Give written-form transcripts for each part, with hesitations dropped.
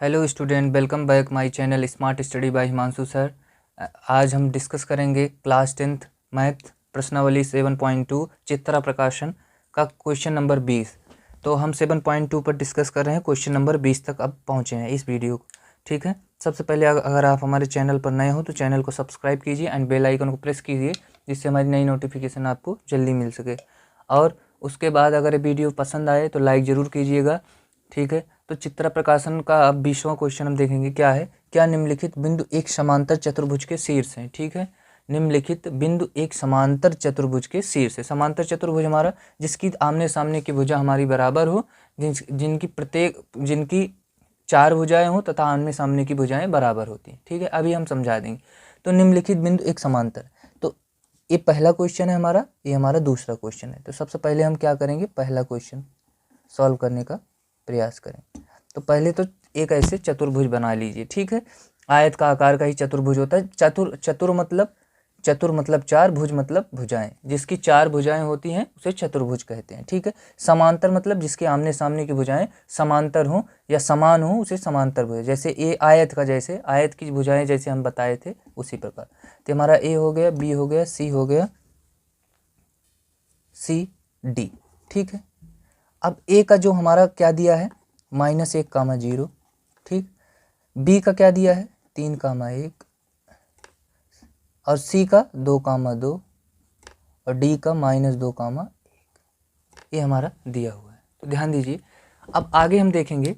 Hello student, welcome back my channel smart study bye Himanshu sir. आज हम discuss करेंगे class 10th math प्रश्नावली 7.2 चित्रा प्रकाशन का क्वेश्चन नंबर 20। तो हम 7.2 पर डिस्कस कर रहे हैं, क्वेश्चन नंबर 20 तक अब पहुंचे हैं इस वीडियो को। ठीक है, सबसे पहले अगर आप हमारे चैनल पर नए हो तो चैनल को सब्सक्राइब कीजिए एंड बेल आइकन को प्रेस कीजिए, जिससे हमारी नई नोटिफिकेशन आपको जल्दी मिल सके। और उसके बाद अगर वीडियो पसंद आए तो लाइक ज़रूर कीजिएगा। ठीक है, तो चित्रा प्रकाशन का अब 20वां क्वेश्चन हम देखेंगे। क्या है? क्या निम्नलिखित बिंदु एक समांतर चतुर्भुज के शीर्ष हैं? ठीक है, निम्नलिखित बिंदु एक समांतर चतुर्भुज के शीर्ष है। समांतर चतुर्भुज हमारा जिसकी आमने सामने की भुजा हमारी बराबर हो, जिनकी 4 भुजाएं हो तथा आमने सामने की भुजाएं बराबर होती हैं। ठीक है, अभी हम समझा देंगे। तो निम्नलिखित बिंदु एक समांतर, तो ये पहला क्वेश्चन है हमारा, ये हमारा दूसरा क्वेश्चन है। तो सबसे पहले हम क्या करेंगे, पहला क्वेश्चन सॉल्व करने का प्रयास करें। तो पहले तो एक ऐसे चतुर्भुज बना लीजिए। ठीक है, आयत का आकार का ही चतुर्भुज होता है। चतुर मतलब 4, भुज मतलब भुजाएं, जिसकी 4 भुजाएं होती हैं उसे चतुर्भुज कहते हैं। ठीक है, समांतर मतलब जिसके आमने सामने की भुजाएं समांतर हों या समान हों उसे समांतर भुज। जैसे ए आयत का, जैसे आयत की भुजाएं जैसे हम बताए थे उसी प्रकार। तो हमारा ए हो गया, बी हो गया, सी हो गया, सी डी। ठीक है, अब ए का जो हमारा क्या दिया है -1, 0। ठीक, बी का क्या दिया है 3, 1, और सी का 2, 2 और डी का -2, 1। ये हमारा दिया हुआ है। तो ध्यान दीजिए, अब आगे हम देखेंगे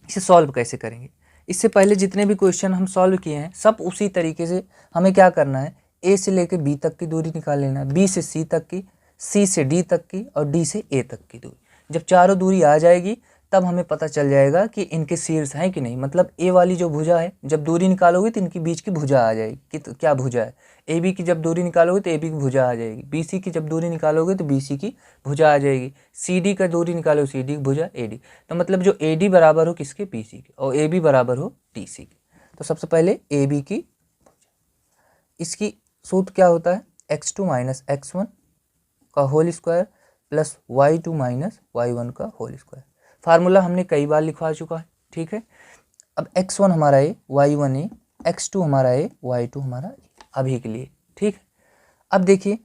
इसे सॉल्व कैसे करेंगे। इससे पहले जितने भी क्वेश्चन हम सॉल्व किए हैं सब उसी तरीके से हमें क्या करना है, ए से लेकर बी तक की दूरी निकाल लेना है, बी से सी तक की, सी से डी तक की और डी से ए तक की दूरी। जब चारों दूरी आ जाएगी तब हमें पता चल जाएगा कि इनके शीर्ष हैं कि नहीं। मतलब ए वाली जो भुजा है, जब दूरी निकालोगे तो इनके बीच की भुजा आ जाएगी कि तो क्या भुजा है। ए बी की जब दूरी निकालोगे तो ए बी की भुजा आ जाएगी, बी सी की जब दूरी निकालोगे तो बी सी की भुजा आ जाएगी, सी डी का दूरी निकालो सी डी की भुजा ए डी। तो मतलब जो ए डी बराबर हो किसके, बी सी के, और ए बी बराबर हो डी सी के। तो सबसे पहले ए बी की, इसकी सूत्र क्या होता है, x2 - x1 का whole square plus y2 - y1 का होल स्क्वायर। फार्मूला हमने कई बार लिखवा चुका है। ठीक है, अब x1 हमारा है, y1 है, x2 हमारा है, y2 हमारा है, अभी के लिए। ठीक है, अब देखिए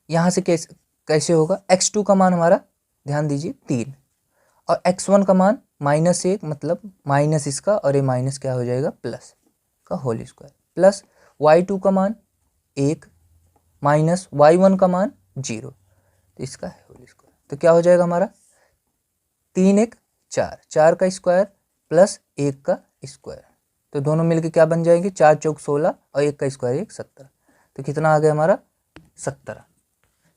यहाँ से कैसे होगा, x2 का मान हमारा ध्यान दीजिए 3 और x1 का मान -1, मतलब माइनस इसका और ये माइनस क्या हो जाएगा प्लस का होल स्क्वायर, प्लस y2 का मान 1 माइनस y1 का मान 0, तो इसका है होल स्क्वायर। तो क्या हो जाएगा हमारा 3 1 4, 4 का स्क्वायर प्लस 1 का स्क्वायर, तो दोनों मिलके क्या बन जाएंगे, 4 चौक 16 और 1 का स्क्वायर 17। तो कितना आ गया हमारा 17।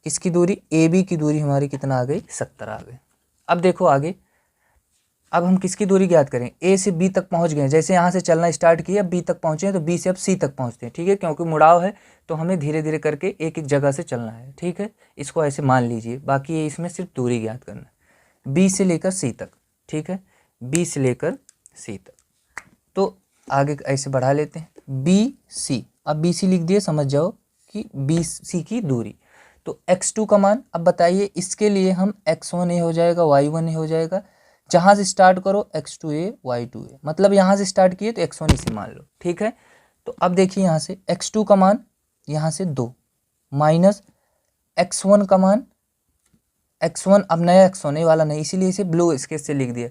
किसकी दूरी, ए बी की दूरी हमारी कितना आ गई, 17 आ गई। अब देखो आगे, अब हम किसकी दूरी ज्ञात करें, ए से बी तक पहुंच गए, जैसे यहाँ से चलना स्टार्ट किया बी तक पहुंचे हैं तो बी से अब सी तक पहुंचते हैं। ठीक है, क्योंकि मुड़ाव है तो हमें धीरे धीरे करके एक एक जगह से चलना है। ठीक है, इसको ऐसे मान लीजिए, बाकी इसमें सिर्फ दूरी ज्ञात करना है बी से लेकर सी तक। ठीक है, बी से लेकर सी तक, तो आगे ऐसे बढ़ा लेते हैं बी सी। अब बी सी लिख दिए, समझ जाओ कि बी सी की दूरी। तो x2 का मान, अब बताइए इसके लिए हम x1 ए हो जाएगा, y1 ए हो जाएगा, जहाँ से स्टार्ट करो x2a y2a, मतलब यहाँ से स्टार्ट किए तो x1 इसे मान लो। ठीक है, तो अब देखिए यहाँ से x2 का मान यहाँ से 2 माइनस x1 का मान, x1 अब नया x1 ए वाला नहीं, इसीलिए इसे ब्लू स्केच से लिख दिया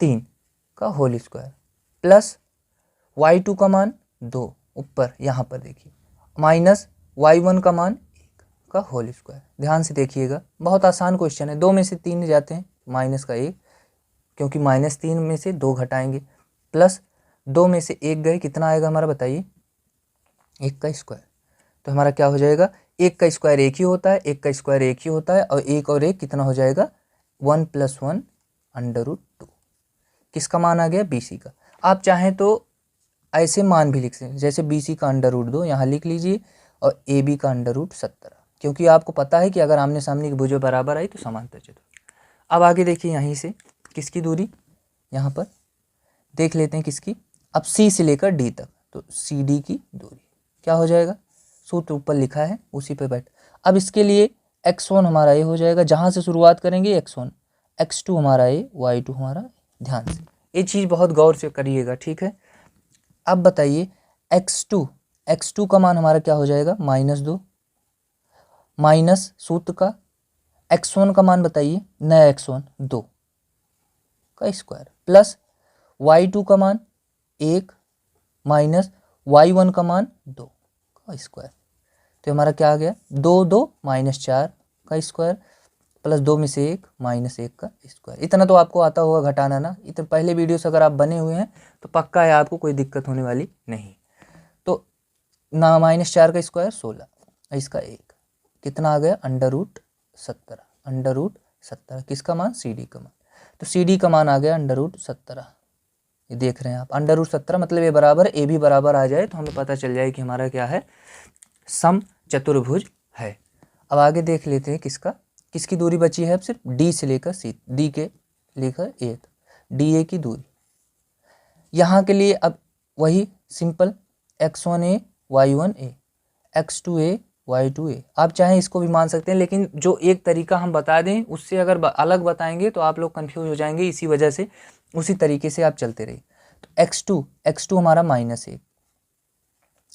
3 का होल स्क्वायर, प्लस y2 का मान 2 ऊपर यहाँ पर देखिए, माइनस y1 का मान 1 का होल स्क्वायर। ध्यान से देखिएगा, बहुत आसान क्वेश्चन है। 2 में से 3 जाते हैं, माइनस का 1, क्योंकि -3 में से 2 घटाएंगे, प्लस 2 में से 1 गए, कितना आएगा हमारा बताइए, 1 का स्क्वायर। तो हमारा क्या हो जाएगा, 1 का स्क्वायर 1 ही होता है, 1 का स्क्वायर 1 ही होता है, और 1 और 1 कितना हो जाएगा 1 + 1 √2। किसका मान आ गया, BC का। आप चाहें तो ऐसे मान भी लिख सकते, जैसे BC का √2 यहाँ लिख लीजिए और AB का √17, क्योंकि आपको पता है कि अगर आमने सामने की भुजा बराबर आई तो समांतर चतुर्भुज। अब आगे देखिए, यहीं से किसकी दूरी, यहाँ पर देख लेते हैं किसकी, अब C से लेकर D तक, तो CD की दूरी क्या हो जाएगा, सूत्र ऊपर लिखा है उसी पे बैठ। अब इसके लिए x1 हमारा ये हो जाएगा, जहाँ से शुरुआत करेंगे x1, x2 हमारा ये, y2 हमारा ध्यान से ये चीज़ बहुत गौर से करिएगा, ठीक है। अब बताइए x2 का मान हमारा क्या हो जाएगा, -2 माइनस सूत्र का x1 का मान बताइए, नया x1 2 का स्क्वायर प्लस y2 का मान 1 माइनस y1 का मान 2 का स्क्वायर। तो हमारा क्या आ गया, 2 2 -4 का स्क्वायर प्लस 2 में से 1 -1 का स्क्वायर। इतना तो आपको आता होगा घटाना ना, इतने पहले वीडियो से अगर आप बने हुए हैं तो पक्का है आपको कोई दिक्कत होने वाली नहीं। तो ना -4 का स्क्वायर 16, इसका 1 कितना आ गया, √17 किसका मान, CD का मान। तो CD का मान आ गया √17। ये देख रहे हैं आप, √17 मतलब ये बराबर ए भी बराबर आ जाए तो हमें पता चल जाए कि हमारा क्या है, सम चतुर्भुज है। अब आगे देख लेते हैं किसकी दूरी बची है, अब सिर्फ D से लेकर C, D के लेकर A, DA की दूरी। यहाँ के लिए अब वही simple x1a y1a x2a y2a, आप चाहें इसको भी मान सकते हैं, लेकिन जो एक तरीका हम बता दें उससे अगर अलग बताएंगे तो आप लोग कंफ्यूज हो जाएंगे, इसी वजह से उसी तरीके से आप चलते रहिए। तो x2 हमारा -1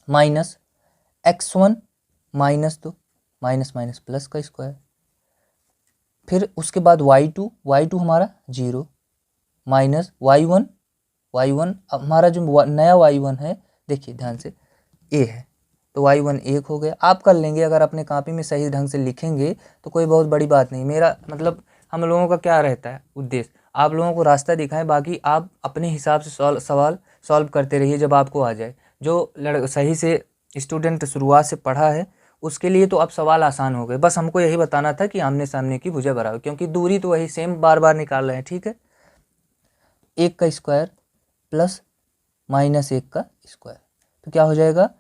minus x1 -2 minus minus plus का स्क्वायर, फिर उसके बाद y2 हमारा 0 माइनस y1 हमारा जो नया y1 है, देखिए ध्यान से a है तो y1 1 हो गया। आप कर लेंगे, अगर अपने कॉपी में सही ढंग से लिखेंगे तो कोई बहुत बड़ी बात नहीं। मेरा मतलब हम लोगों का क्या रहता है उद्देश्य, आप लोगों को रास्ता दिखाएं, बाकी आप अपने हिसाब से सवाल सॉल्व करते रहिए जब आपको आ जाए। जो सही से स्टूडेंट शुरुआत से पढ़ा है उसके लिए तो अब सवाल आसान हो गए, बस हमको यही बताना था कि आमने सामने की भुजा बराबर, क्योंकि दूरी तो वही सेम बार बार निकाल रहे हैं, ठीक है। 1 का स्क्वायर प्लस -1 का स्क्वायर, तो क्या हो जाएगा,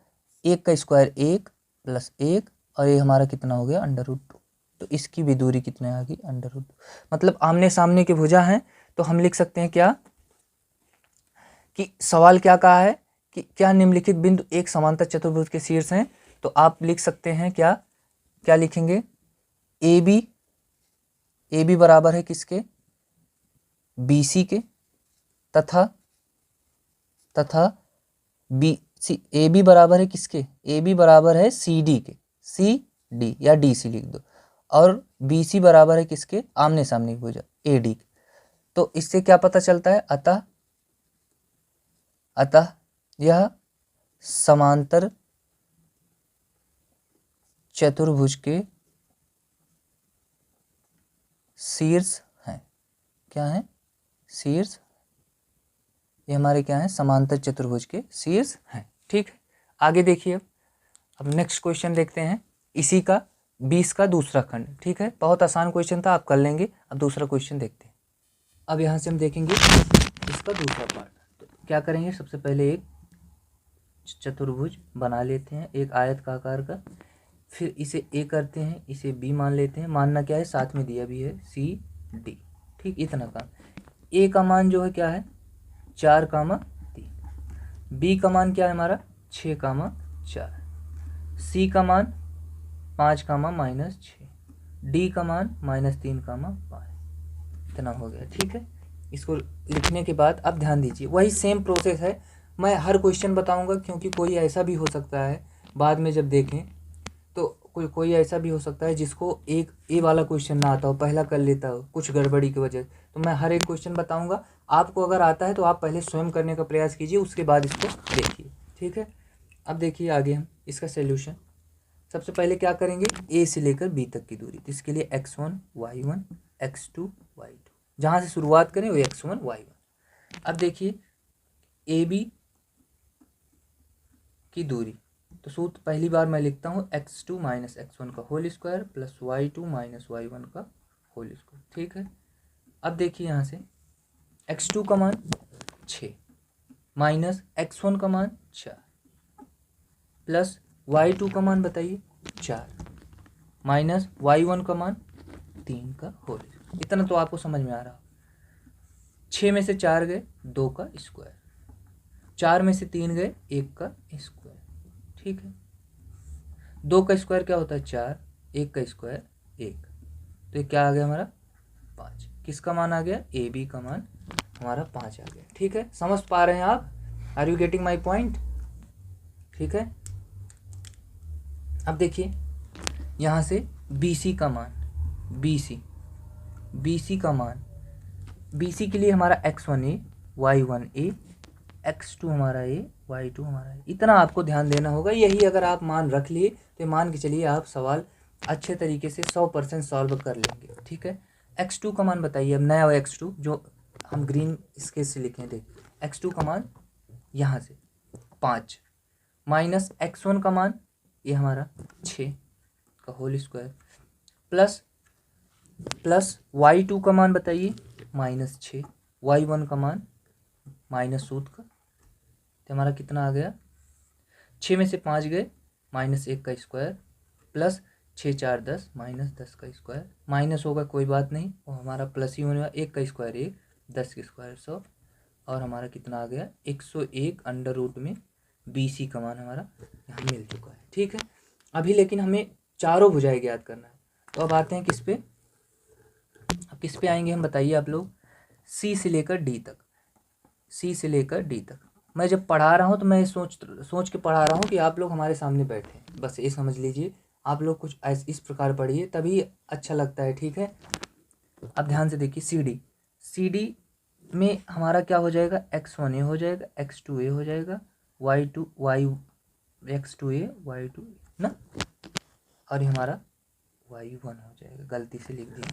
1 का स्क्वायर 1 प्लस 1 और ये हमारा कितना हो गया, √2। तो इसकी भी दूरी कितने आ गई, √2। मतलब आमने सामने की भुजा है, तो हम लिख सकते हैं क्या कि सवाल क्या कहा है कि क्या निम्नलिखित बिंदु एक समांतर चतुर्भुज के शीर्ष हैं। तो आप लिख सकते हैं क्या लिखेंगे, ए बी बराबर है किसके, BC के, तथा ए बी बराबर है किसके, ए बी बराबर है CD के, CD या DC लिख दो, और BC बराबर है किसके, आमने सामने की भुजा AD के। तो इससे क्या पता चलता है, अतः यह समांतर चतुर्भुज के शीर्ष हैं। क्या है, शीर्ष, ये हमारे क्या है, समांतर चतुर्भुज के शीर्ष हैं, ठीक है। आगे देखिए, अब नेक्स्ट क्वेश्चन देखते हैं, इसी का 20 का दूसरा खंड, ठीक है। बहुत आसान क्वेश्चन था, आप कर लेंगे। अब दूसरा क्वेश्चन देखते हैं। अब यहाँ से हम देखेंगे इसका दूसरा पार्ट। तो क्या करेंगे, सबसे पहले एक चतुर्भुज बना लेते हैं, एक आयत का आकार का, फिर इसे A करते हैं, इसे B मान लेते हैं। मानना क्या है, साथ में दिया भी है CD, ठीक। इतना काम, A का मान जो है क्या है, 4,3, B का मान क्या है हमारा 6,4, C का मान 5,-6, D का मान -3,5, इतना हो गया, ठीक है। इसको लिखने के बाद अब ध्यान दीजिए, वही सेम प्रोसेस है, मैं हर क्वेश्चन बताऊंगा, क्योंकि कोई ऐसा भी हो सकता है बाद में जब देखें तो कोई ऐसा भी हो सकता है जिसको एक ए वाला क्वेश्चन ना आता हो, पहला कर लेता हो कुछ गड़बड़ी की वजह। तो मैं हर एक क्वेश्चन बताऊंगा, आपको अगर आता है तो आप पहले स्वयं करने का प्रयास कीजिए, उसके बाद इसको देखिए, ठीक है। अब देखिए आगे हम इसका सॉल्यूशन, सबसे पहले क्या करेंगे, ए से लेकर बी तक की दूरी, तो इसके लिए x1 y1 x2 y2, जहाँ से शुरुआत करें वो x1 y1। अब देखिए ए बी की दूरी, तो सूत्र पहली बार मैं लिखता हूँ x2 - x1 का whole square plus y2 - y1 का होल स्क्वायर, ठीक है। अब देखिए यहाँ से x2 का मान 6 माइनस x1 का मान 4 प्लस y2 का मान बताइए 4 माइनस y1 का मान 3 का होल, इतना तो आपको समझ में आ रहा। 6 में से 4 गए 2 का स्क्वायर, 4 में से 3 गए 1 का स्क्वायर, ठीक है। 2 का स्क्वायर क्या होता है 4, 1 का स्क्वायर 1, तो ये क्या आ गया हमारा 5। किसका मान आ गया, ए बी का मान हमारा 5 आ गया। ठीक है, समझ पा रहे हैं आप? Are you getting my point? ठीक है, अब देखिए यहाँ से BC का मान, BC का मान, BC के लिए हमारा x1 a y1 a x2 हमारा a y2 हमारा a, इतना आपको ध्यान देना होगा। यही अगर आप मान रख लिए तो मान के चलिए आप सवाल अच्छे तरीके से 100% सॉल्व कर लेंगे। ठीक है, x2 का मान बताइए। अब नया x2 जो हम ग्रीन स्केच से लिखें, देख x2 का मान यहाँ से 5 माइनस x1 का मान ये हमारा 6 का होल स्क्वायर प्लस y2 का मान बताइए -6, y1 का मान -सूद का, तो हमारा कितना आ गया, 6 में से 5 गए, -1 का स्क्वायर प्लस 6 4 10 -10 का स्क्वायर, माइनस होगा कोई बात नहीं, वो हमारा प्लस ही होने वाला, 1 का स्क्वायर 1, 10 का स्क्वायर 100, और हमारा कितना आ गया 101 अंडर रूट में BC का मान हमारा यहाँ मिल चुका है। ठीक है, अभी लेकिन हमें चारों भुजाएं ज्ञात करना है। तो अब आते हैं किस पे, अब किस पे आएंगे हम, बताइए आप लोग। C से लेकर D तक, C से लेकर D तक। मैं जब पढ़ा रहा हूँ तो मैं सोच के पढ़ा रहा हूँ कि आप लोग हमारे सामने बैठे हैं, बस ये समझ लीजिए। आप लोग कुछ इस प्रकार पढ़िए तभी अच्छा लगता है। ठीक है, अब ध्यान से देखिए, CD में हमारा क्या हो जाएगा, x1 a हो जाएगा, x2 a हो जाएगा, x2 a y2 ना, और ये हमारा y1 हो जाएगा। गलती से लिख दिया,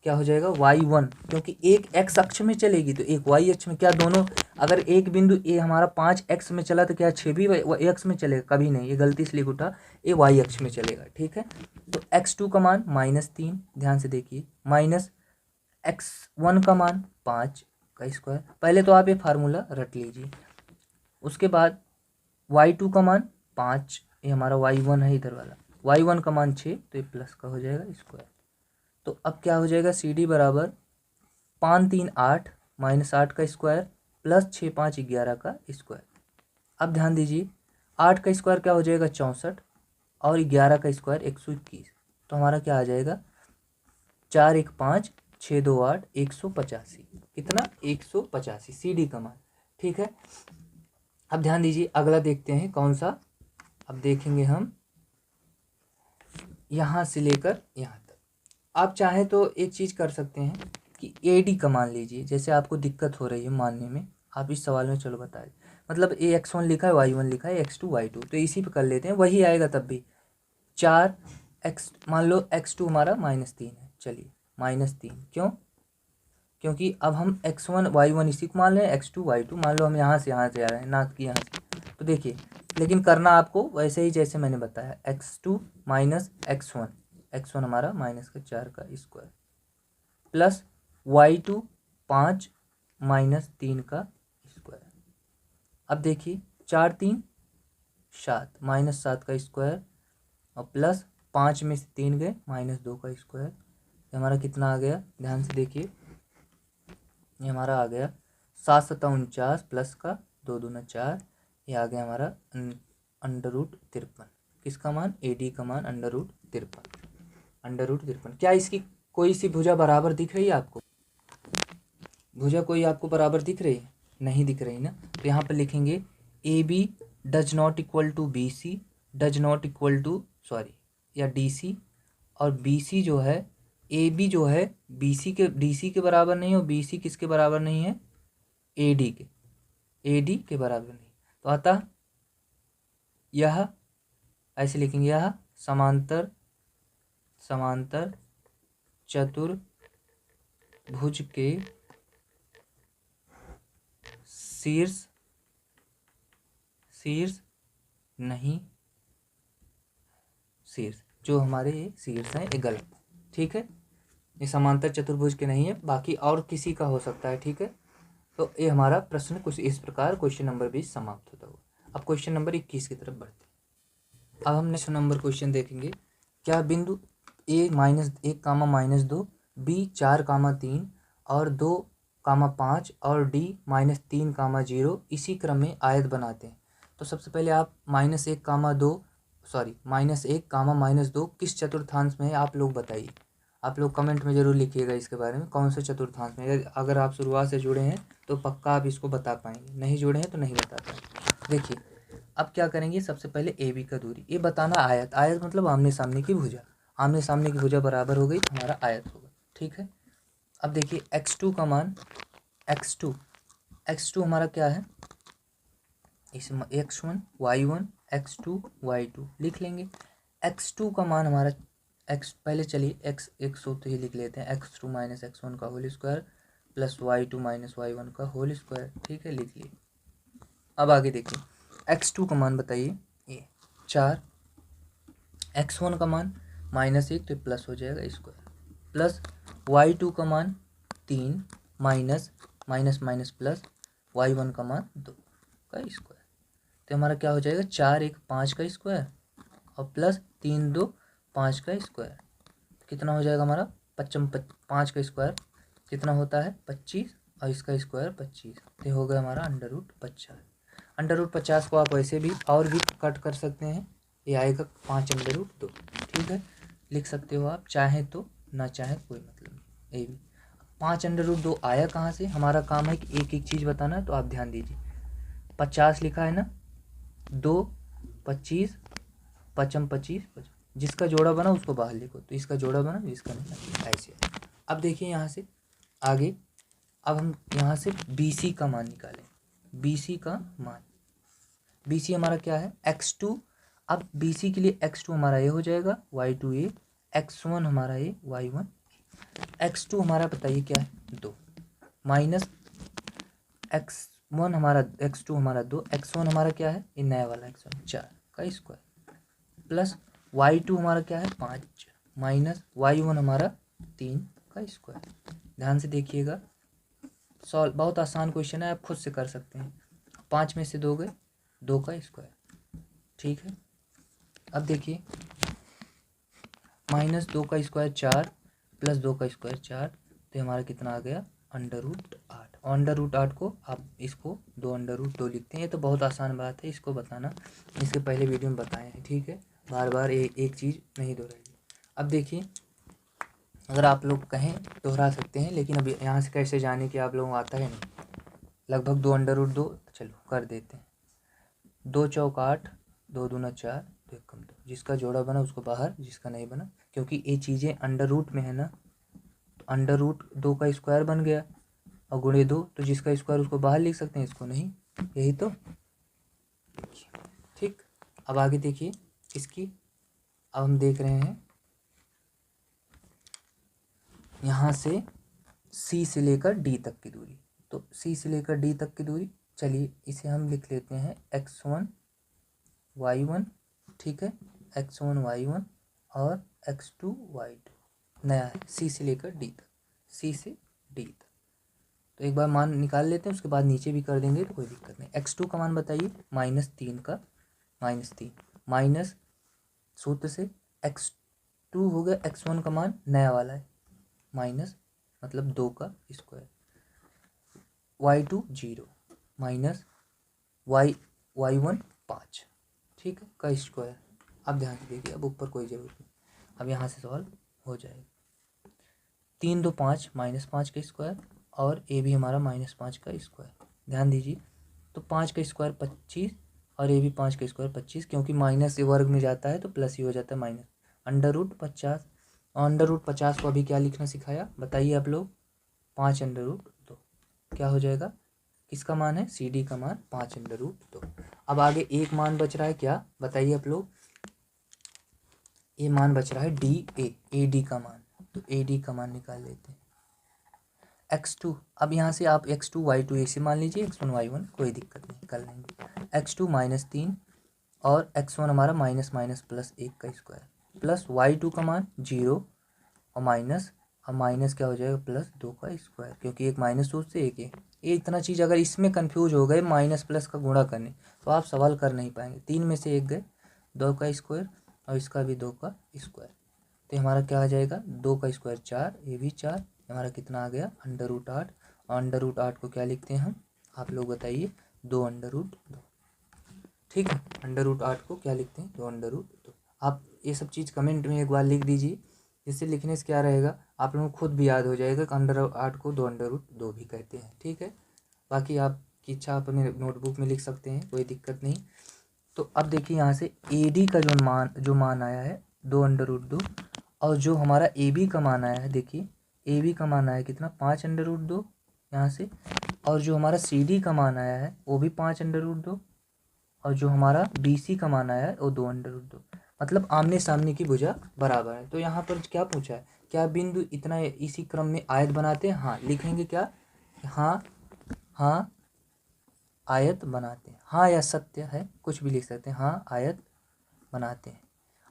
क्या हो जाएगा y1, क्योंकि एक x अक्ष में चलेगी तो एक y अक्ष में, क्या दोनों, अगर एक बिंदु ए हमारा 5x में चला तो क्या 6 भी x में चलेगा? कभी नहीं, ये गलती से लिख उठा, ये y अक्ष में चलेगा। ठीक है, तो x2 का मान -3, ध्यान से देखिए, माइनस x1 का मान 5 का स्क्वायर, पहले तो आप ये फार्मूला रट लीजिए। उसके बाद y2 का मान 5, ये हमारा y1 है इधर वाला, y1 का मान 6, तो ये प्लस का हो जाएगा स्क्वायर। तो अब क्या हो जाएगा, CD बराबर 5 3 8 -8 का स्क्वायर प्लस 6 5 11 का स्क्वायर। अब ध्यान दीजिए, 8 का स्क्वायर क्या हो जाएगा 64, और 11 का स्क्वायर 121, तो हमारा क्या आ जाएगा 4 1 5 6 2 8 185, कितना 185 CD का मान। ठीक है, अब ध्यान दीजिए, अगला देखते हैं कौन सा। अब देखेंगे हम यहाँ से लेकर यहाँ तक। आप चाहे तो एक चीज़ कर सकते हैं कि AD का मान लीजिए, जैसे आपको दिक्कत हो रही है मानने में, आप इस सवाल में चलो बताइए, मतलब x1 लिखा है, y1 लिखा है, x2 y2, तो इसी पे कर लेते हैं, वही आएगा तब भी। 4x, मान लो x2 हमारा -3 है, चलिए -3, क्यों, क्योंकि अब हम x1 y1 इसी को मान रहे हैं, x2 y2 मान लो हम यहाँ से आ रहे हैं, ना कि यहाँ से। तो देखिए, लेकिन करना आपको वैसे ही जैसे मैंने बताया, x2 x1 हमारा -4 का स्क्वायर प्लस y2 5 -3 का स्क्वायर। अब देखिए 4 3 7 -7 का स्क्वायर और प्लस 5 में से 3 गए -2 का स्क्वायर, ये हमारा कितना आ गया, ध्यान से देखिए, ये हमारा आ गया 7 7 49 प्लस का 2 2 4, ये आ गया हमारा √53। किसका मान, AD का मान √53। क्या इसकी कोई सी भुजा बराबर दिख रही है आपको? भुजा कोई आपको बराबर दिख रही है? नहीं दिख रही ना, तो यहाँ पर लिखेंगे AB does not equal to BC does not equal to या DC, और BC जो है, AB जो है DC के बराबर नहीं, और BC किसके बराबर नहीं है, AD के बराबर नहीं। तो अतः यह ऐसे लिखेंगे, यह समांतर चतुर्भुज के शीर्ष नहीं, शीर्ष जो हमारे ये शीर्ष हैं ये गलत। ठीक है, ये समांतर चतुर्भुज के नहीं है, बाकी और किसी का हो सकता है। ठीक है, तो ये हमारा प्रश्न कुछ इस प्रकार क्वेश्चन नंबर 20 समाप्त होता हुआ। अब क्वेश्चन नंबर 21 की तरफ बढ़ते हैं। अब हम नेक्स्ट नंबर क्वेश्चन देखेंगे, क्या बिंदु A -1, -2, B 4, 3 और 2, 5 और D -3, 0 इसी क्रम में आयत बनाते हैं। तो सबसे पहले आप -1, -2 किस चतुर्थांश में है आप लोग बताइए। आप लोग कमेंट में ज़रूर लिखिएगा इसके बारे में, कौन से चतुर्थांश में। अगर आप शुरुआत से जुड़े हैं तो पक्का आप इसको बता पाएंगे, नहीं जुड़े हैं तो नहीं बता पाएंगे। देखिए अब क्या करेंगे, सबसे पहले ए बी का दूरी, ये बताना आयत, आयत मतलब आमने सामने की भुजा, आमने सामने की भुजा बराबर हो गई तो हमारा आयत होगा। ठीक है, अब देखिए x2 का मान, x2 हमारा क्या है, इसमें x1 y1 x2 y2 लिख लेंगे। x2 का मान हमारा x, पहले चलिए x होते ही लिख लेते हैं, x2 माइनस x1 का whole square plus y2 minus y1 का होल स्क्वायर। ठीक है, लिख लिए। अब आगे देखिए x2 का मान बताइए, ये 4, x1 का मान -1 तो प्लस हो जाएगा स्क्वायर, प्लस y2 का मान 3 minus minus minus plus y1 का मान 2 का स्क्वायर। तो हमारा क्या हो जाएगा, 4 1 5 का स्क्वायर और प्लस 3 2 5 का स्क्वायर, कितना हो जाएगा हमारा 5 का स्क्वायर कितना होता है 25 और इसका स्क्वायर 25, तो हो गया हमारा √50। √50 को आप वैसे भी और भी कट कर सकते हैं, ये आएगा 5√2। ठीक है, लिख सकते हो आप, चाहें तो ना चाहें कोई मतलब नहीं। ये भी 5√2 आया कहाँ से, हमारा काम है कि एक एक चीज़ बताना है, तो आप ध्यान दीजिए। 50 लिखा है ना, 2 25 पचम 25, जिसका जोड़ा बना उसको बाहर लिखो, तो इसका जोड़ा बना जिसका नहीं, ऐसे। अब देखिए यहाँ से आगे, अब हम यहाँ से BC का मान निकालें, BC का मान, BC हमारा क्या है x2, अब BC के लिए x2 हमारा ये हो जाएगा y2 ये, x1 हमारा ये y1, x2 हमारा बताइए क्या है 2, माइनस x1 हमारा x2 हमारा 2, x1 हमारा क्या है ये नया वाला x1 4 का स्क्वायर, प्लस y2 हमारा क्या है 5 माइनस y1 हमारा 3 का स्क्वायर। ध्यान से देखिएगा, सॉल्व बहुत आसान क्वेश्चन है, आप खुद से कर सकते हैं। 5 में से 2 गए, 2 का स्क्वायर। ठीक है, अब देखिए -2 का स्क्वायर 4 प्लस 2 का स्क्वायर 4, तो हमारा कितना आ गया √8। √8 को आप इसको 2√2 लिखते हैं, ये तो बहुत आसान बात है, इसको बताना इसके पहले वीडियो में बताए हैं। ठीक है, बार बार एक चीज़ नहीं दोहराइए। अब देखिए अगर आप लोग कहें दोहरा सकते हैं, लेकिन अब यहाँ से कैसे जाने कि आप लोगों को आता है नहीं, लगभग 2√2, चलो कर देते हैं। 2 चौक 8, 2 दूना 4, 2 एकम 2, जिसका जोड़ा बना उसको बाहर, जिसका नहीं बना, क्योंकि ये चीज़ें अंडर रूट में है ना, तो √2 का स्क्वायर बन गया और गुणे 2, तो जिसका स्क्वायर उसको बाहर लिख सकते हैं, इसको नहीं, यही तो। ठीक, अब आगे देखिए इसकी, अब हम देख रहे हैं यहाँ से C से लेकर D तक की दूरी, तो C से लेकर D तक की दूरी, चलिए इसे हम लिख लेते हैं x1 y1। ठीक है, x1 y1 और x2 y2 नया है, C से लेकर D तक, C से D तक। तो एक बार मान निकाल लेते हैं, उसके बाद नीचे भी कर देंगे तो कोई दिक्कत नहीं। x2 का मान बताइए -3 का, -3 माइनस सूत्र से x2 हो गया, x1 का मान नया वाला है माइनस मतलब 2 का स्क्वायर, y2 0 माइनस y1 5, ठीक है का स्क्वायर। अब ध्यान से देखिए, अब ऊपर कोई ज़रूरत नहीं, अब यहाँ से सॉल्व हो जाएगा। 3 2 5 -5 का स्क्वायर और ए भी हमारा -5 का स्क्वायर। ध्यान दीजिए, तो 5 का स्क्वायर 25 और ए भी 5 का स्क्वायर 25, क्योंकि माइनस से वर्ग में जाता है तो प्लस ही हो जाता है माइनस। √50, √50 को अभी क्या लिखना सिखाया बताइए आप लोग, 5√2, क्या हो जाएगा, किसका मान है CD का मान 5√2। अब आगे एक मान बच रहा है, क्या बताइए आप लोग, ये मान बच रहा है AD का मान, तो AD का मान निकाल लेते हैं। x2, अब यहाँ से आप x2 y2 ऐसे मान लीजिए, x1 y1 कोई दिक्कत नहीं, कर लेंगे। x2 -3 और x1 हमारा माइनस माइनस प्लस 1 का स्क्वायर, प्लस y2 का मान 0 और माइनस, अब माइनस क्या हो जाएगा +2 का स्क्वायर, क्योंकि एक माइनस रूट से एक है। ये इतना चीज़ अगर इसमें कंफ्यूज हो गए माइनस प्लस का गुणा करने, तो आप सवाल कर नहीं पाएंगे। 3 में से 1 गए, 2 का स्क्वायर और इसका भी 2 का स्क्वायर, तो हमारा क्या आ जाएगा 2 का स्क्वायर 4, ये भी 4, हमारा कितना आ गया √8। और √8 को क्या लिखते हैं हम, आप लोग बताइए, 2√2। ठीक है, √8 को क्या लिखते हैं 2√2। आप ये सब चीज़ कमेंट में एक बार लिख दीजिए, जिससे लिखने से क्या रहेगा, आप लोगों को खुद भी याद हो जाएगा कि अंडर 8 को 2√2 भी कहते हैं। ठीक है, बाकी आपकी इच्छा अपने नोटबुक में लिख सकते हैं, कोई दिक्कत नहीं। तो अब देखिए यहाँ से AD का जो मान आया है 2√2, और जो हमारा AB का मान आया है, देखिए AB का मान आया कितना 5√2 यहाँ से, और जो हमारा CD का मान आया है वो भी 5√2, और जो हमारा BC का मान आया है वो 2√2, मतलब आमने सामने की भुजा बराबर है। तो यहाँ पर क्या पूछा है, क्या बिंदु इतना इसी क्रम में आयत बनाते हैं? हाँ, लिखेंगे क्या, हाँ हाँ आयत बनाते हैं, हाँ या सत्य है, कुछ भी लिख सकते हैं, हाँ आयत बनाते हैं।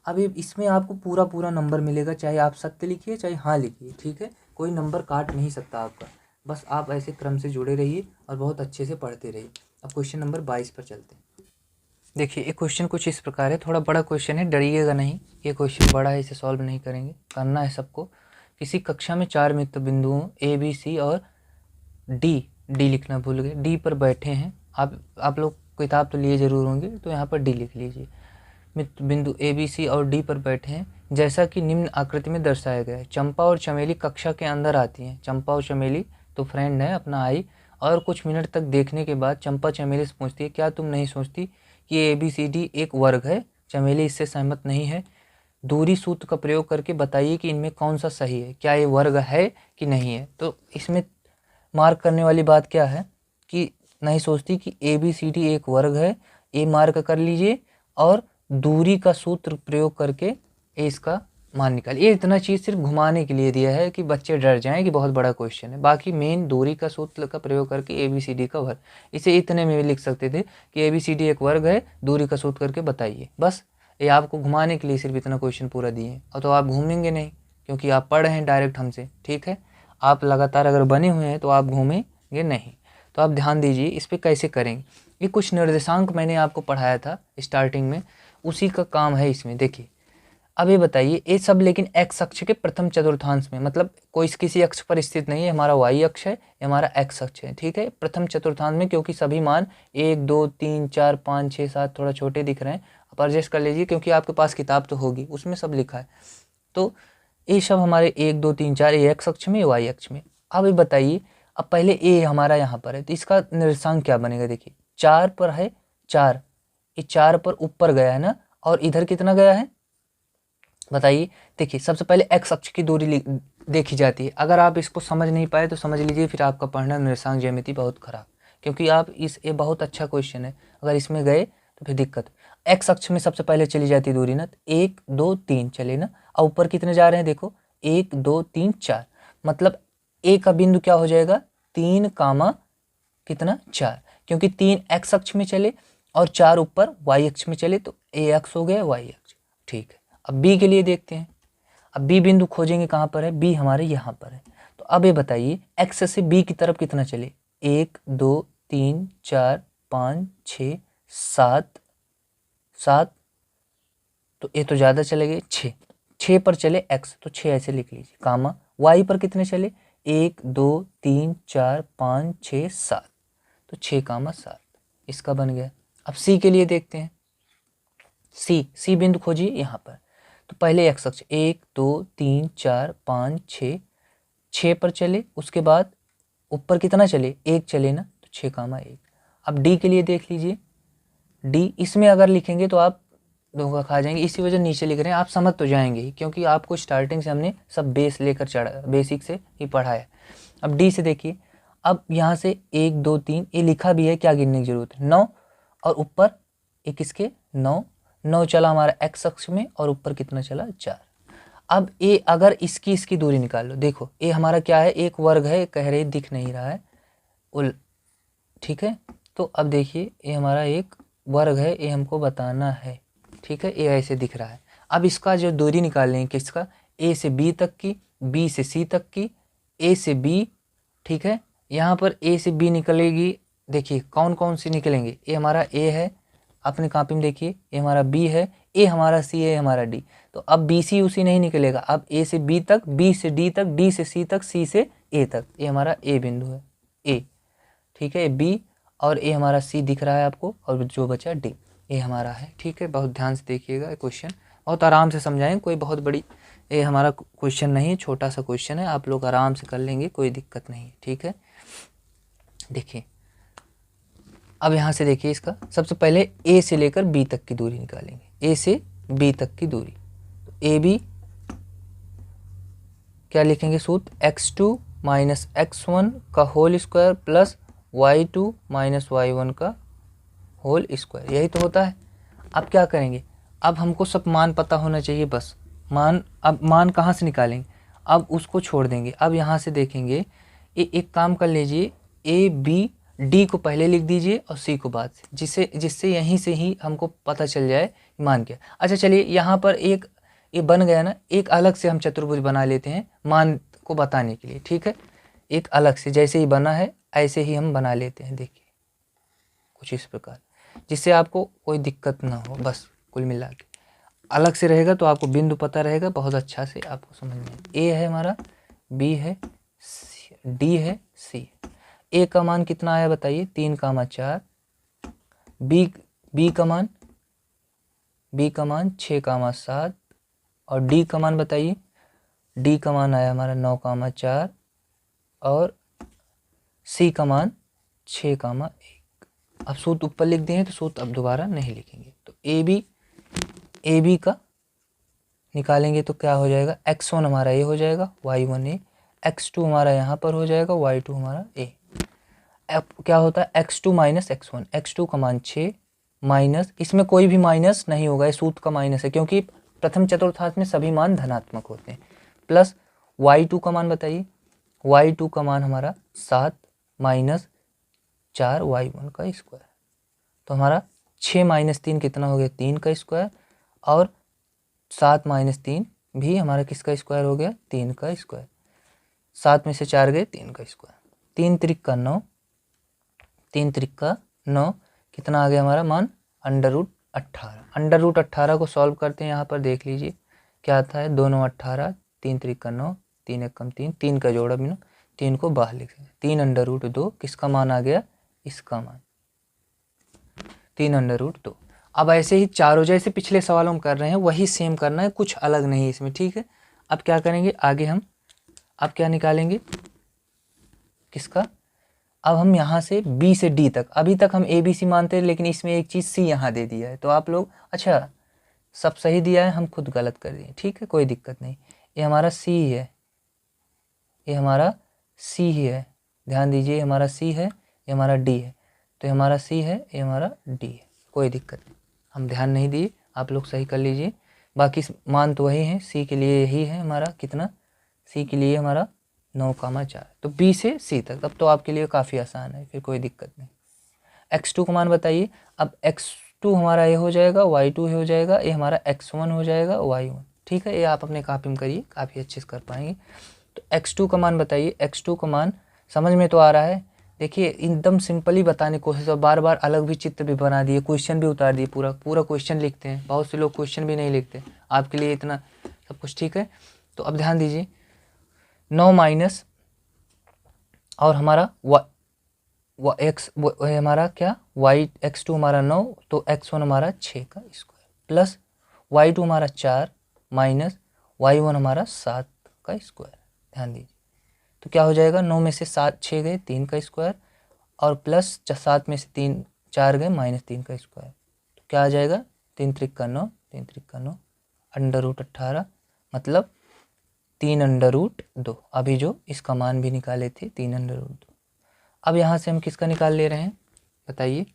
अब इसमें आपको पूरा पूरा नंबर मिलेगा, चाहे आप सत्य लिखिए चाहे हाँ लिखिए। ठीक है, कोई नंबर काट नहीं सकता आपका, बस आप ऐसे क्रम से जुड़े रहिए और बहुत अच्छे से पढ़ते रहिए। अब क्वेश्चन नंबर 22 पर चलते हैं। देखिए ये क्वेश्चन कुछ इस प्रकार है, थोड़ा बड़ा क्वेश्चन है, डरिएगा नहीं, ये क्वेश्चन बड़ा है, इसे सॉल्व नहीं करेंगे, करना है सबको। किसी कक्षा में 4 मित्र बिंदुओं A B C और D लिखना भूल गए, D पर बैठे हैं। आप लोग किताब तो लिए ज़रूर होंगे, तो यहाँ पर D लिख लीजिए। मित्र बिंदु A B C और D पर बैठे हैं, जैसा कि निम्न आकृति में दर्शाया गया है। चंपा और चमेली कक्षा के अंदर आती हैं। चंपा और चमेली तो फ्रेंड है अपना आई, और कुछ मिनट तक देखने के बाद चंपा चमेली से पूछती है, क्या तुम नहीं सोचती कि ABCD एक वर्ग है? चमेली इससे सहमत नहीं है। दूरी सूत्र का प्रयोग करके बताइए कि इनमें कौन सा सही है, क्या ये वर्ग है कि नहीं है। तो इसमें मार्क करने वाली बात क्या है कि नहीं सोचती कि ABCD एक वर्ग है, ये मार्क कर लीजिए, और दूरी का सूत्र प्रयोग करके इसका मान निकालिए। ये इतना चीज़ सिर्फ घुमाने के लिए दिया है कि बच्चे डर जाएं कि बहुत बड़ा क्वेश्चन है। बाकी मेन दूरी का सूत्र का प्रयोग करके ABCD का वर्ग, इसे इतने में भी लिख सकते थे कि ABCD एक वर्ग है, दूरी का सूत्र करके बताइए। बस ये आपको घुमाने के लिए सिर्फ इतना क्वेश्चन पूरा दिए हैं, और तो आप घूमेंगे नहीं क्योंकि आप पढ़ रहे हैं डायरेक्ट हमसे। ठीक है, आप लगातार अगर बने हुए हैं तो आप घूमेंगे नहीं। तो आप ध्यान दीजिए इस पर कैसे करेंगे। ये कुछ निर्देशांक मैंने आपको पढ़ाया था स्टार्टिंग में, उसी का काम है इसमें। देखिए अब ये बताइए, ये सब लेकिन x अक्ष के प्रथम चतुर्थांश में, मतलब कोई किसी अक्ष पर स्थित नहीं है, हमारा y अक्ष है, ये हमारा x अक्ष है। ठीक है, प्रथम चतुर्थांश में, क्योंकि सभी मान 1 2 3 4 5 6 7 थोड़ा छोटे दिख रहे हैं, आप एडजस्ट कर लीजिए, क्योंकि आपके पास किताब तो होगी उसमें सब लिखा है। तो ये सब हमारे 1 2 3 4 ये x अक्ष में, y अक्ष में। अब ये बताइए, अब पहले a हमारा यहाँ पर है, तो इसका निर्देशांक क्या बनेगा? देखिए 4 पर है, 4, ये 4 पर ऊपर गया है ना, और इधर कितना गया है बताइए। देखिए सबसे पहले x अक्ष की दूरी देखी जाती है। अगर आप इसको समझ नहीं पाए तो समझ लीजिए फिर आपका पढ़ना निर्देशांक ज्यामिति बहुत खराब, क्योंकि आप ये बहुत अच्छा क्वेश्चन है, अगर इसमें गए तो फिर दिक्कत। x अक्ष में सबसे पहले चली जाती है दूरी ना, 1 2 3 चले ना, और ऊपर कितने जा रहे हैं देखो 1 2 3 4, मतलब a का बिंदु क्या हो जाएगा 3 कामा कितना 4, क्योंकि 3 x अक्ष में चले और 4 ऊपर y अक्ष में चले, तो a अक्ष हो गया y अक्ष। ठीक है, अब b के लिए देखते हैं। अब b बिंदु खोजेंगे, कहाँ पर है b हमारे यहाँ पर है। तो अब ये बताइए x से b की तरफ कितना चले, 1 2 3 4 5 6 7 7, तो ये तो ज़्यादा चले गए, 6 पर चले x, तो 6 ऐसे लिख लीजिए, कामा y पर कितने चले 1 2 3 4 5 6 7, तो 6 कामा 7, इसका बन गया। अब c के लिए देखते हैं, c बिंदु खोजिए यहाँ पर। तो पहले x अक्ष 1 2 3 4 5 6 पर चले, उसके बाद ऊपर कितना चले 1 चले ना, तो 6 कामा 1। अब d के लिए देख लीजिए, d इसमें अगर लिखेंगे तो आप धोखा खा जाएंगे, इसी वजह नीचे लिख रहे हैं, आप समझ तो जाएंगे ही, क्योंकि आपको स्टार्टिंग से हमने सब बेस लेकर चढ़ा, बेसिक से ही पढ़ा है। अब डी से देखिए, अब यहाँ से 1 2 3 ये लिखा भी है, क्या गिनने की जरूरत है 9, और ऊपर एक किसके 9 चला हमारा x अक्ष में, और ऊपर कितना चला 4। अब ए अगर इसकी दूरी निकाल लो, देखो ए हमारा क्या है एक वर्ग है, कह रहे दिख नहीं रहा है उल, ठीक है। तो अब देखिए ये हमारा एक वर्ग है, ये हमको बताना है, ठीक है, ये ऐसे दिख रहा है। अब इसका जो दूरी निकाल लेंगे किसका, a से b तक की, b से c तक की, a से b, ठीक है। यहाँ पर a से b निकलेगी, देखिए कौन कौन सी निकलेंगे, ये हमारा a है, अपने कॉपी में देखिए ये हमारा b है, a हमारा c है, हमारा d। तो अब b c उसी नहीं निकलेगा, अब a से b तक, b से d तक, d से c तक, c से a तक, ये हमारा a बिंदु है a, ठीक है, b और a हमारा c दिख रहा है आपको, और जो बचा d ये हमारा है, ठीक है। बहुत ध्यान से देखिएगा क्वेश्चन, बहुत आराम से समझाएं, कोई बहुत बड़ी ये हमारा क्वेश्चन नहीं है, छोटा सा क्वेश्चन है, आप लोग आराम से कर लेंगे, कोई दिक्कत नहीं है, ठीक है। देखिए अब यहाँ से देखिए, इसका सबसे पहले ए से लेकर बी तक की दूरी निकालेंगे, ए से बी तक की दूरी। तो ए बी क्या लिखेंगे सूत्र, x2 माइनस x1 का whole square plus y2 minus y1 का होल स्क्वायर, यही तो होता है। अब क्या करेंगे, अब हमको सब मान पता होना चाहिए बस, मान, अब मान कहाँ से निकालेंगे, अब उसको छोड़ देंगे। अब यहाँ से देखेंगे, एक काम कर लीजिए, ए बी डी को पहले लिख दीजिए और सी को बाद से, जिससे यहीं से ही हमको पता चल जाए मान क्या। अच्छा चलिए, यहाँ पर एक ये बन गया ना, एक अलग से हम चतुर्भुज बना लेते हैं मान को बताने के लिए, ठीक है। एक अलग से जैसे ही बना है ऐसे ही हम बना लेते हैं, देखिए कुछ इस प्रकार, जिससे आपको कोई दिक्कत ना हो। बस कुल मिला के अलग से रहेगा तो आपको बिंदु पता रहेगा, बहुत अच्छा से आपको समझ में। ए है हमारा, बी है, डी है, सी। ए का मान कितना आया बताइए, 3,4। बी का मान 6,7 और डी का मान बताइए, डी का मान आया हमारा 9,4 और सी का मान 6,1। अब सूत्र ऊपर लिख दिए हैं तो सूत्र अब दोबारा नहीं लिखेंगे। तो ए बी का निकालेंगे तो क्या हो जाएगा, x1 हमारा ए हो जाएगा, y1 ए, x2 हमारा यहाँ पर हो जाएगा, y2 हमारा ए। अब क्या होता है, x2 माइनस x1, x2 का मान 6 माइनस, इसमें कोई भी माइनस नहीं होगा, ये सूत्र का माइनस है क्योंकि प्रथम चतुर्थांश में सभी मान धनात्मक होते हैं, प्लस y2 का मान बताइए, y2 का मान हमारा 7 माइनस 4 y1 का स्क्वायर। तो हमारा 6 माइनस 3 कितना हो गया, 3 का स्क्वायर, और 7 माइनस 3 भी हमारा किसका स्क्वायर हो गया, 3 का स्क्वायर। 7 में से 4 गए, 3 का स्क्वायर। 3 त्रिक का 9, 3 त्रिक का 9 कितना आ गया हमारा मान, √18। √18 को सॉल्व करते हैं, यहाँ पर देख लीजिए क्या आता है, 2 9 18, 3 त्रिक का 9, 3 1 कम 3, 3 का जोड़ा बिना 3 को बाहर लिखेंगे, 3 √2 किसका मान आ गया, इसका मान 3 √2। अब ऐसे ही चारों, जैसे पिछले सवालों में कर रहे हैं वही सेम करना है, कुछ अलग नहीं इसमें, ठीक है। अब क्या करेंगे आगे हम, अब क्या निकालेंगे किसका, अब हम यहाँ से B से D तक, अभी तक हम ABC मानते हैं लेकिन इसमें एक चीज़ C यहाँ दे दिया है, तो आप लोग अच्छा सब सही दिया है, हम खुद गलत कर दिए, ठीक है, कोई दिक्कत नहीं। ये हमारा C है, ये हमारा C ही है, ध्यान दीजिए, ये हमारा C है, ये हमारा D है, तो ये हमारा C है, ये हमारा D है, कोई दिक्कत नहीं, हम ध्यान नहीं दिए, आप लोग सही कर लीजिए। बाकी मान तो वही है, C के लिए यही है हमारा कितना, C के लिए हमारा 9,4। तो B से C तक, तब तो आपके लिए काफ़ी आसान है, फिर कोई दिक्कत नहीं। x2 का मान बताइए, अब x2 हमारा ये हो जाएगा, y2 हो जाएगा, ये हमारा x1 हो जाएगा, y1, ठीक है। ये आप अपने कॉपी में करिए, काफ़ी अच्छे से कर पाएंगे। तो x2 का मान बताइए, x2 का मान समझ में तो आ रहा है, देखिए एकदम सिंपली बताने की कोशिश, और बार बार अलग भी चित्र भी बना दिए, क्वेश्चन भी उतार दिए, पूरा पूरा क्वेश्चन लिखते हैं, बहुत से लोग क्वेश्चन भी नहीं लिखते, आपके लिए इतना सब कुछ ठीक है। तो अब ध्यान दीजिए, 9 माइनस और हमारा हमारा क्या, x2 हमारा 9, तो x1 हमारा 6 का स्क्वायर, प्लस y2 हमारा 4 माइनस y1 हमारा 7 का स्क्वायर, ध्यान दीजिए। तो क्या हो जाएगा, 9 में से 6 गए, 3 का स्क्वायर, और प्लस 7 में से 4 गए, माइनस 3 का स्क्वायर, तो क्या आ जाएगा, 3 त्रिक का 9, 3 त्रिक का 9, √18 मतलब 3 √2। अभी जो इसका मान भी निकाले थे 3 √2। अब यहाँ से हम किसका निकाल ले रहे हैं बताइए,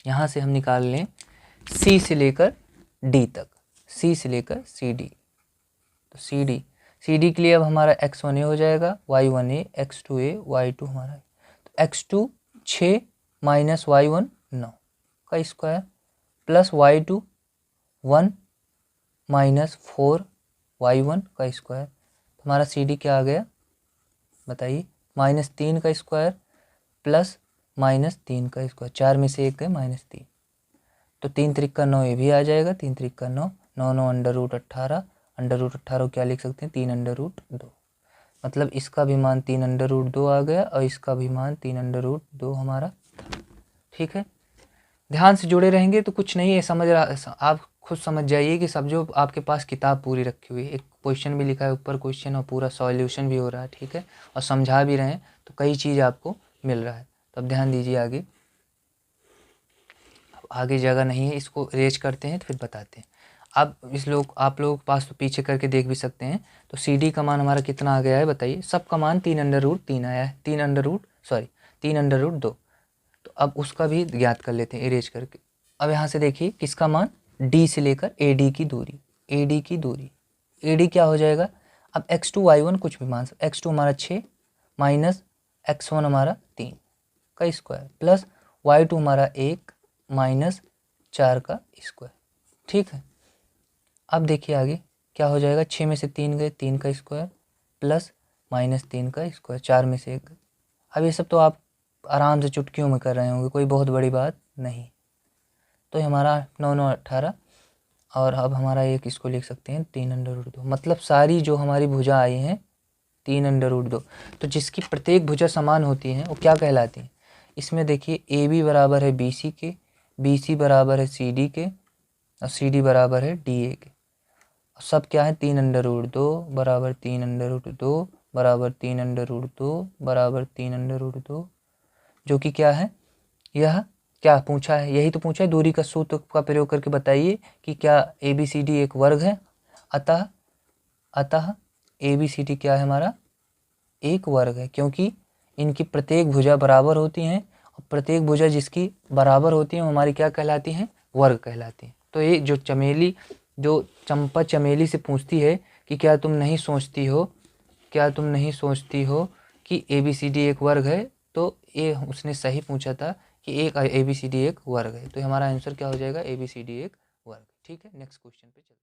यहाँ से हम निकाल लें C से लेकर D तक, C से लेकर CD। तो CD के लिए अब हमारा x1a हो जाएगा, y1a, x2a, y2 हमारा, तो x2 6 माइनस y1 9 का square, plus y2 1 minus 4 y1 का स्क्वायर। तो हमारा CD क्या आ गया बताइए, -3 का स्क्वायर प्लस -3 का स्क्वायर, 4 में से 1 गए, -3, तो 3 त्रिक का 9 ये भी आ जाएगा, 3 त्रिक का 9, 9 9 √18, √18 क्या लिख सकते हैं, 3 √2, मतलब इसका भी मान 3 √2 आ गया और इसका भी मान 3 √2 हमारा, ठीक है। ध्यान से जुड़े रहेंगे तो कुछ नहीं है, समझ रहा, आप खुद समझ जाइए कि सब जो आपके पास किताब पूरी रखी हुई है, एक क्वेश्चन भी लिखा है ऊपर क्वेश्चन और पूरा सॉल्यूशन भी हो रहा है, ठीक है, और समझा भी रहे हैं, तो कई चीज़ आपको मिल रहा है। तो अब ध्यान दीजिए आगे। अब आगे जगह नहीं है, इसको अरेंज करते हैं तो फिर बताते हैं। अब आप लोगों के पास तो पीछे करके देख भी सकते हैं। तो सी डी का मान हमारा कितना आ गया है बताइए। सब का मान 3√3 आया है, 3√2। तो अब उसका भी ज्ञात कर लेते हैं अरेंज करके। अब यहाँ से देखिए किसका मान, डी से लेकर ए डी की दूरी, ए डी क्या हो जाएगा। अब x2 y1 कुछ भी मान सकते, x2 हमारा 6 माइनस x1 हमारा 3 का स्क्वायर प्लस y2 हमारा 1 माइनस 4 का स्क्वायर, ठीक है। अब देखिए आगे क्या हो जाएगा, 6 में से 3 गए, 3 का स्क्वायर प्लस माइनस 3 का स्क्वायर, 4 में से 1 गए। अब ये सब तो आप आराम से चुटकियों में कर रहे होंगे, कोई बहुत बड़ी बात नहीं। तो ये हमारा 9 9 18, और अब हमारा एक इसको लिख सकते हैं 3√2। मतलब सारी जो हमारी भुजा आई हैं 3√2, तो जिसकी प्रत्येक भुजा समान होती हैं वो क्या कहलाती हैं। इसमें देखिए ए बी बराबर है बी सी के, बी सी बराबर है सी डी के, और सी डी बराबर है डी ए के। सब क्या है 3√2 बराबर 3√2 बराबर 3√2 बराबर 3√2, जो कि क्या है, यह क्या पूछा है, यही तो पूछा है। दूरी का सूत्र का प्रयोग करके बताइए कि क्या ए बी सी डी एक वर्ग है। अतः ए बी सी डी क्या है हमारा, एक वर्ग है, क्योंकि इनकी प्रत्येक भुजा बराबर होती हैं, और प्रत्येक भुजा जिसकी बराबर होती है वो हमारी क्या कहलाती हैं, वर्ग कहलाती हैं। तो ये जो चंपा चमेली से पूछती है कि क्या तुम नहीं सोचती हो कि ए बी सी डी एक वर्ग है, तो ये उसने सही पूछा था कि एक ए बी सी डी एक वर्ग है। तो हमारा आंसर क्या हो जाएगा, ए बी सी डी एक वर्ग। ठीक है, नेक्स्ट क्वेश्चन पे चलते हैं।